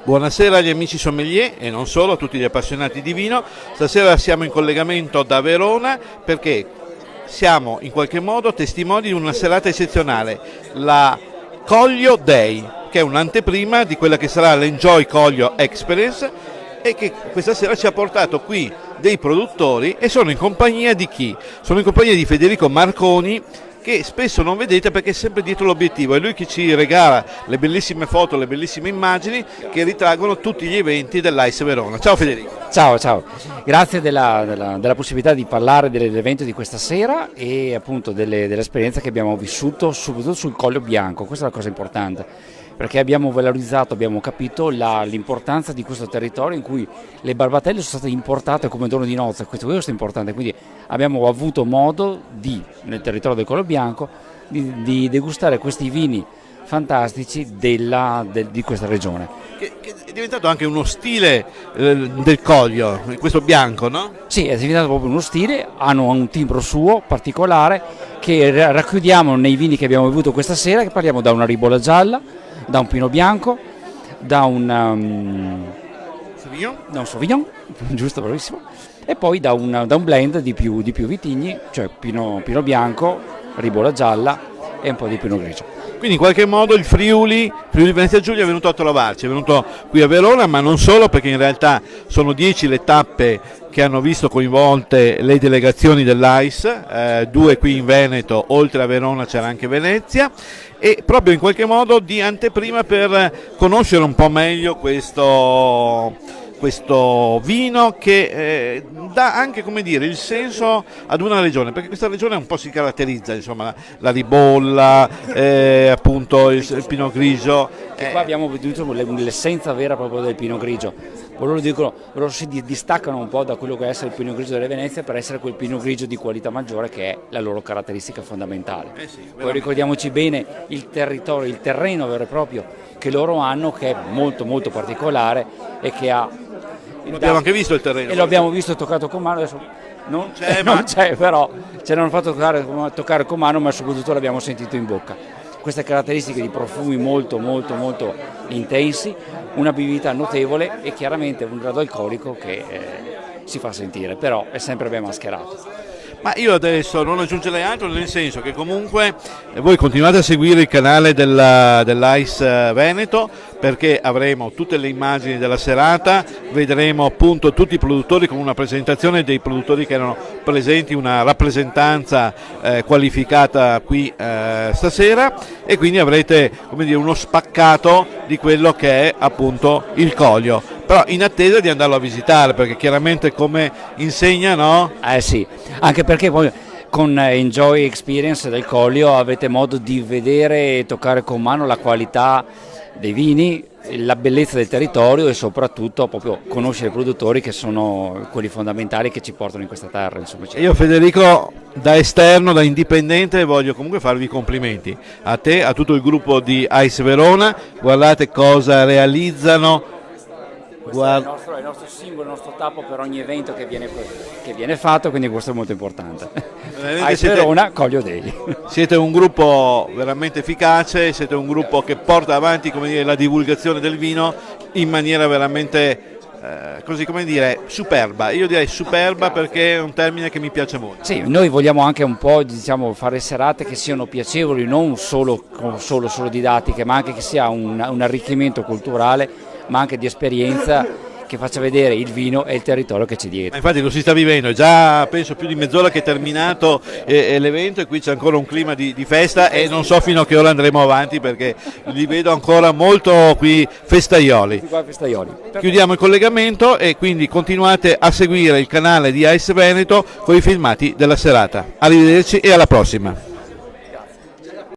Buonasera agli amici sommelier e non solo, a tutti gli appassionati di vino. Stasera siamo in collegamento da Verona perché siamo in qualche modo testimoni di una serata eccezionale, la Collio Day, che è un'anteprima di quella che sarà l'Enjoy Collio Experience e che questa sera ci ha portato qui dei produttori e sono in compagnia di chi? Sono in compagnia di Federico Marconi, che spesso non vedete perché è sempre dietro l'obiettivo, è lui che ci regala le bellissime foto, le bellissime immagini che ritraggono tutti gli eventi dell'Ice Verona. Ciao Federico. Ciao, grazie della possibilità di parlare dell'evento di questa sera e appunto dell'esperienza che abbiamo vissuto soprattutto sul Coglio Bianco. Questa è la cosa importante, perché abbiamo valorizzato, abbiamo capito l'importanza di questo territorio in cui le barbatelle sono state importate come dono di nozze. Questo è importante, quindi abbiamo avuto modo nel territorio del Coglio Bianco di degustare questi vini fantastici di questa regione. Che è diventato anche uno stile del Coglio, questo bianco, no? Sì, è diventato proprio uno stile, hanno un timbro suo particolare che racchiudiamo nei vini che abbiamo bevuto questa sera, che parliamo da una ribolla gialla, da un Pinot Bianco, da un Sauvignon, giusto, bravissimo, e poi da un blend di più vitigni, cioè Pinot Bianco, ribolla gialla e un po' di Pinot Grigio. Quindi in qualche modo il Friuli Venezia Giulia è venuto a trovarci, è venuto qui a Verona, ma non solo, perché in realtà sono 10 le tappe che hanno visto coinvolte le delegazioni dell'AIS, 2 qui in Veneto, oltre a Verona c'era anche Venezia, e proprio in qualche modo di anteprima per conoscere un po' meglio questo vino che dà anche, come dire, il senso ad una regione, perché questa regione un po' si caratterizza, insomma, la ribolla, appunto il Pinot Grigio. Che qua abbiamo veduto l'essenza vera proprio del Pinot Grigio. Loro si distaccano un po' da quello che è essere il Pinot Grigio delle Venezie per essere quel Pinot Grigio di qualità maggiore che è la loro caratteristica fondamentale. Sì, poi ricordiamoci bene il territorio, il terreno vero e proprio che loro hanno, che è molto molto particolare e che ha... L'abbiamo anche visto il terreno. E lo abbiamo visto e toccato con mano, adesso non c'è, però ce l'hanno fatto toccare con mano, ma soprattutto l'abbiamo sentito in bocca. Queste caratteristiche di profumi molto molto molto intensi, una bibita notevole e chiaramente un grado alcolico che si fa sentire, però è sempre ben mascherato. Ma io adesso non aggiungerei altro, nel senso che comunque voi continuate a seguire il canale dell'Ice Veneto, perché avremo tutte le immagini della serata, vedremo appunto tutti i produttori con una presentazione dei produttori che erano presenti, una rappresentanza qualificata qui stasera, e quindi avrete, come dire, uno spaccato di quello che è appunto il Coglio, però in attesa di andarlo a visitare, perché chiaramente, come insegna, no? Sì, anche perché poi con Enjoy Experience del Coglio avete modo di vedere e toccare con mano la qualità dei vini, la bellezza del territorio e soprattutto proprio conoscere i produttori, che sono quelli fondamentali che ci portano in questa terra. Insomma. Io, Federico, da esterno, da indipendente, voglio comunque farvi complimenti a te, a tutto il gruppo di Ice Verona. Guardate cosa realizzano. Questo è il nostro simbolo, il nostro tappo per ogni evento che viene fatto, quindi questo è molto importante. Ice Verona, Coglio Day. Siete un gruppo veramente efficace, siete un gruppo che porta avanti, come dire, la divulgazione del vino in maniera veramente così, come dire, superba. Io direi superba perché è un termine che mi piace molto. Sì, noi vogliamo anche un po', diciamo, fare serate che siano piacevoli, non solo didattiche, ma anche che sia un arricchimento culturale, ma anche di esperienza, che faccia vedere il vino e il territorio che c'è dietro. Infatti lo si sta vivendo, è già penso più di mezz'ora che è terminato l'evento, e qui c'è ancora un clima di festa, e non so fino a che ora andremo avanti, perché li vedo ancora molto qui festaioli. Chiudiamo il collegamento e quindi continuate a seguire il canale di Ice Veneto con i filmati della serata. Arrivederci e alla prossima.